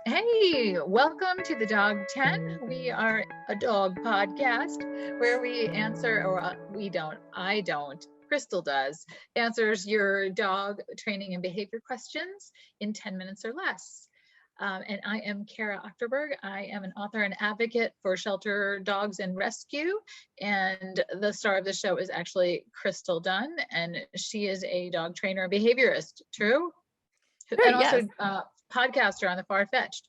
Hey, welcome to the Dog 10. We are a dog podcast where we answer, or we don't, I don't, Crystal does, answers your dog training and behavior questions in 10 minutes or less. And I am Kara Ochterberg. I am an author and advocate for shelter dogs and rescue. And the star of the show is actually Crystal Dunn, and she is a dog trainer and behaviorist. True? Sure, And also yes. podcaster on the Farfetched.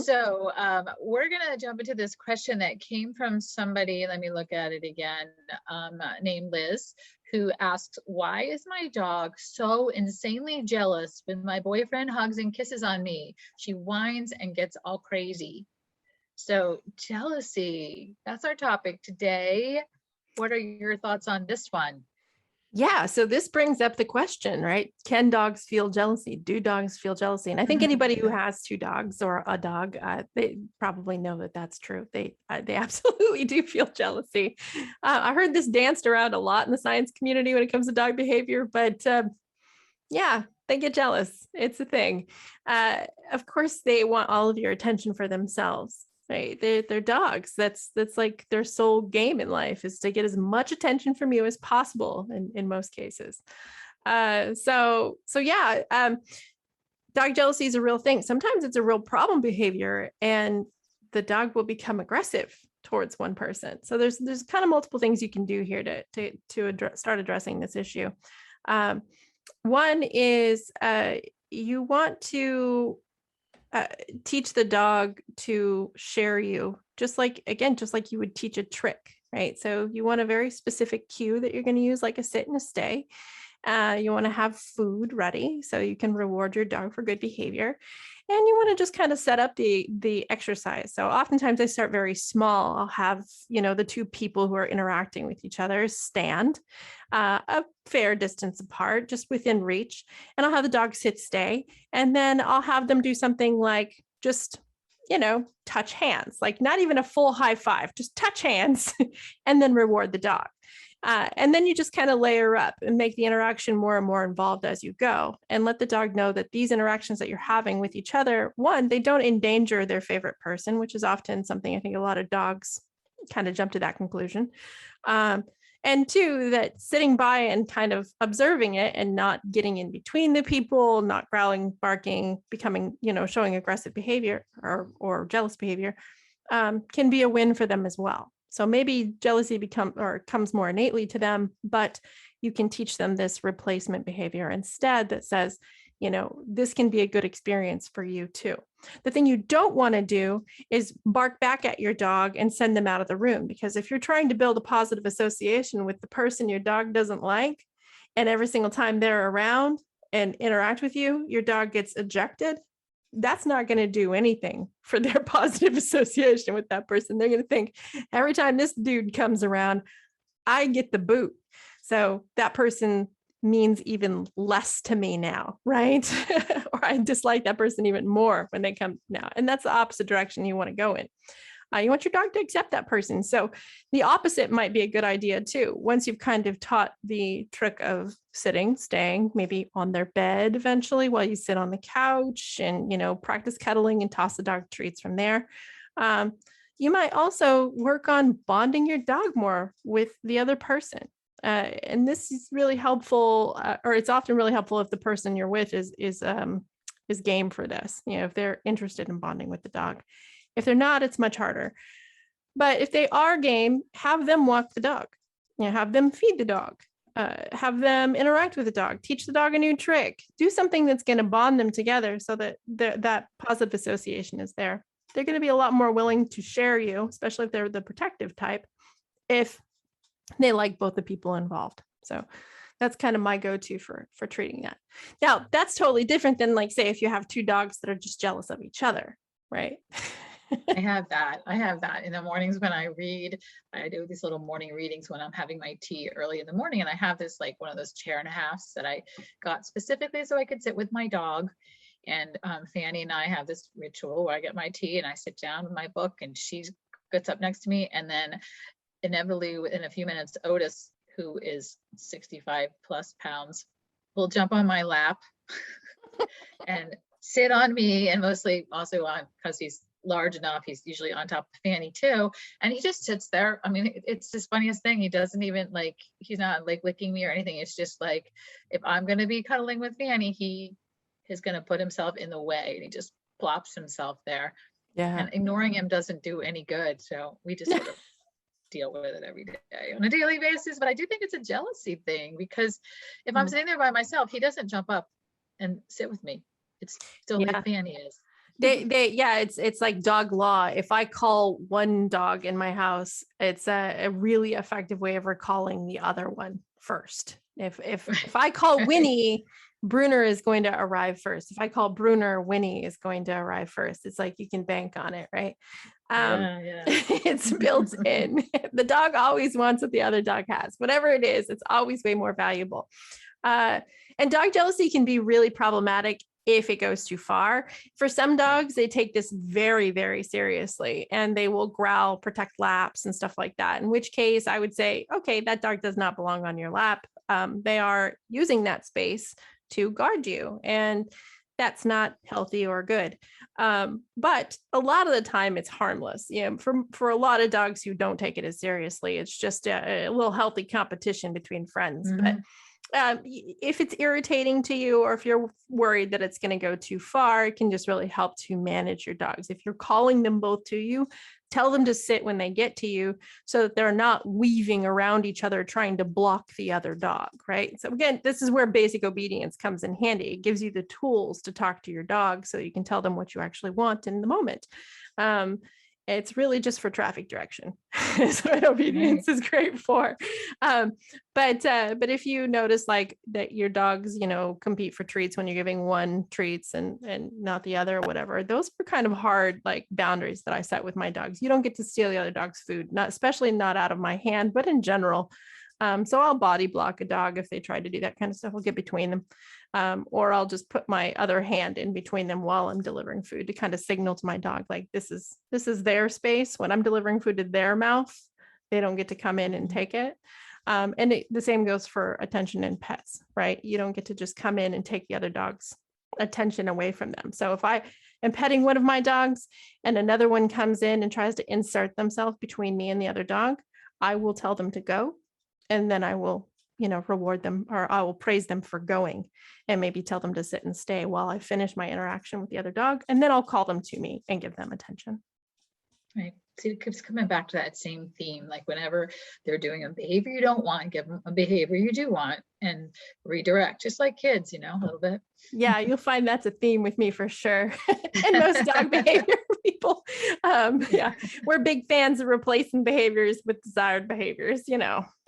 So we're going to jump into this question that came from somebody, let me look at it again, named Liz, who asks, why is my dog so insanely jealous when my boyfriend hugs and kisses on me? She whines and gets all crazy. So jealousy, that's our topic today. What are your thoughts on this one? Yeah, so this brings up the question, right? Can dogs feel jealousy? Do dogs feel jealousy? And I think anybody who has two dogs or a dog, they probably know that that's true. They absolutely do feel jealousy. I heard this danced around a lot in the science community when it comes to dog behavior, but yeah, they get jealous. It's a thing. Of course, they want all of your attention for themselves. Right. They're dogs. That's like their sole game in life is to get as much attention from you as possible in most cases. So yeah, dog jealousy is a real thing. Sometimes it's a real problem behavior and the dog will become aggressive towards one person. So there's kind of multiple things you can do here to start addressing this issue. One is you want to teach the dog to share you, just like you would teach a trick, right? So you want a very specific cue that you're going to use, like a sit and a stay. You want to have food ready so you can reward your dog for good behavior. And you want to just kind of set up the exercise. So oftentimes I start very small. I'll have, the two people who are interacting with each other stand a fair distance apart, just within reach. And I'll have the dog sit stay. And then I'll have them do something like just, touch hands, like not even a full high five, just touch hands and then reward the dog. And then you just kind of layer up and make the interaction more and more involved as you go and let the dog know that these interactions that you're having with each other, one, they don't endanger their favorite person, which is often something I think a lot of dogs kind of jump to that conclusion. And two, that sitting by and kind of observing it and not getting in between the people, not growling, barking, becoming, showing aggressive behavior or jealous behavior can be a win for them as well. So maybe jealousy comes more innately to them, but you can teach them this replacement behavior instead that says, this can be a good experience for you too. The thing you don't want to do is bark back at your dog and send them out of the room, because if you're trying to build a positive association with the person your dog doesn't like, and every single time they're around and interact with you, your dog gets ejected, that's not going to do anything for their positive association with that person. They're going to think every time this dude comes around, I get the boot. So that person means even less to me now, right? Or I dislike that person even more when they come now. And that's the opposite direction you want to go in. You want your dog to accept that person. So the opposite might be a good idea too. Once you've kind of taught the trick of sitting, staying, maybe on their bed eventually while you sit on the couch and, practice cuddling and toss the dog treats from there. You might also work on bonding your dog more with the other person. And this is really helpful, or it's often really helpful if the person you're with is game for this, if they're interested in bonding with the dog. If they're not, it's much harder. But if they are game, have them walk the dog, have them feed the dog, have them interact with the dog, teach the dog a new trick, do something that's going to bond them together so that that positive association is there. They're going to be a lot more willing to share you, especially if they're the protective type, if they like both the people involved. So that's kind of my go-to for treating that. Now, that's totally different than, like, say, if you have two dogs that are just jealous of each other, right? I have that in the mornings when I read. I do these little morning readings when I'm having my tea early in the morning, and I have this, like, one of those chair and a halves that I got specifically so I could sit with my dog. And Fanny and I have this ritual where I get my tea and I sit down with my book and she gets up next to me, and then inevitably within a few minutes, Otis, who is 65 plus pounds, will jump on my lap and sit on me, and mostly also on, because he's large enough, he's usually on top of Fanny too, and he just sits there. I mean, it's the funniest thing. He doesn't even like, he's not like licking me or anything. It's just like, if I'm going to be cuddling with Fanny, he is going to put himself in the way, and he just plops himself there. Yeah. And ignoring him doesn't do any good. So we just sort of deal with it every day on a daily basis. But I do think it's a jealousy thing, because if I'm sitting there by myself, he doesn't jump up and sit with me. It's still like Fanny is. It's like dog law. If I call one dog in my house, it's a really effective way of recalling the other one first. If I call Winnie, Bruner is going to arrive first. If I call Bruner, Winnie is going to arrive first. It's like you can bank on it, right? It's built in. The dog always wants what the other dog has. Whatever it is, it's always way more valuable. And dog jealousy can be really problematic if it goes too far. For some dogs, they take this very, very seriously, and they will growl, protect laps and stuff like that. In which case I would say, okay, that dog does not belong on your lap. They are using that space to guard you, and that's not healthy or good. But a lot of the time it's harmless. For a lot of dogs who don't take it as seriously, it's just a little healthy competition between friends. But if it's irritating to you, or if you're worried that it's going to go too far, it can just really help to manage your dogs. If you're calling them both to you, tell them to sit when they get to you, so that they're not weaving around each other trying to block the other dog, right? So again, this is where basic obedience comes in handy. It gives you the tools to talk to your dog so you can tell them what you actually want in the moment. It's really just for traffic direction. Is what obedience is great for. But if you notice like that your dogs, compete for treats when you're giving one treats and not the other or whatever, those are kind of hard like boundaries that I set with my dogs. You don't get to steal the other dog's food, especially not out of my hand, but in general. So I'll body block a dog if they try to do that kind of stuff. I'll get between them. Or I'll just put my other hand in between them while I'm delivering food to kind of signal to my dog, like this is their space. When I'm delivering food to their mouth, they don't get to come in and take it. And the same goes for attention in pets, right? You don't get to just come in and take the other dog's attention away from them. So if I am petting one of my dogs and another one comes in and tries to insert themselves between me and the other dog, I will tell them to go. And then I will reward them, or I will praise them for going, and maybe tell them to sit and stay while I finish my interaction with the other dog. And then I'll call them to me and give them attention. Right. See, it keeps coming back to that same theme. Like whenever they're doing a behavior you don't want, give them a behavior you do want, and redirect, just like kids, a little bit. Yeah, you'll find that's a theme with me for sure. And most dog behavior people. We're big fans of replacing behaviors with desired behaviors,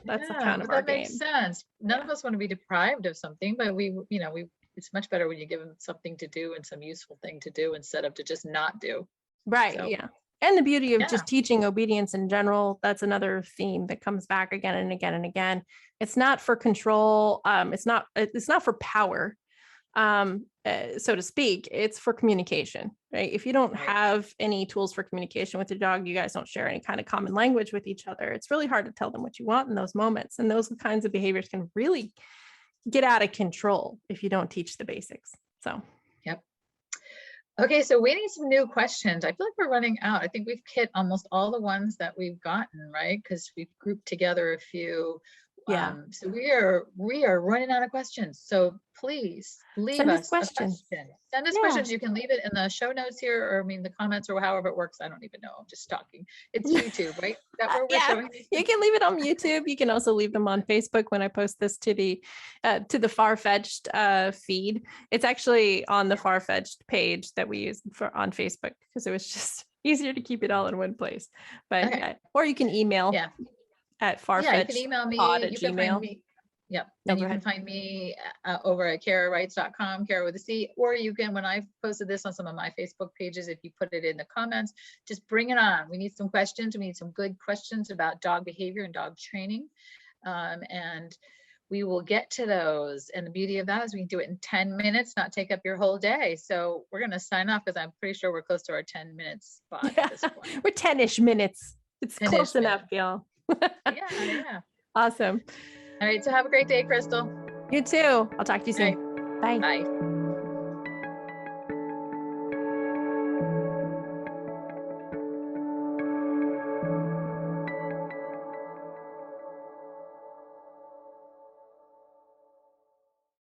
That's kind of our game. That makes sense. None of us want to be deprived of something, but it's much better when you give them something to do and some useful thing to do instead of to just not do. Right. So, yeah. And the beauty of just teaching obedience in general, that's another theme that comes back again and again and again. It's not for control. It's not for power, so to speak. It's for communication, right? If you don't have any tools for communication with your dog, you guys don't share any kind of common language with each other, it's really hard to tell them what you want in those moments. And those kinds of behaviors can really get out of control if you don't teach the basics. So. Okay, so we need some new questions. I feel like we're running out. I think we've hit almost all the ones that we've gotten, right? Because we've grouped together a few. So we are running out of questions. So please leave us questions. Send us questions. You can leave it in the show notes here, or the comments, or however it works. I don't even know. I'm just talking. It's YouTube, right? That where we're showing these? You can leave it on YouTube. You can also leave them on Facebook when I post this to the Farfetched feed. It's actually on the Farfetched page that we use on Facebook, because it was just easier to keep it all in one place. But or you can email. At Farfetched. Yeah, you can email me. You can find me. Yep. And you can find me over at KaraWrites.com, Kara with a C, or you can, when I've posted this on some of my Facebook pages, if you put it in the comments, just bring it on. We need some questions. We need some good questions about dog behavior and dog training. And we will get to those. And the beauty of that is we can do it in 10 minutes, not take up your whole day. So we're going to sign off, because I'm pretty sure we're close to our 10 minutes spot at this point. We're 10-ish minutes. It's close enough, y'all. Yeah. Awesome. All right. So have a great day, Crystal. You too. I'll talk to you All soon. Bye. Bye.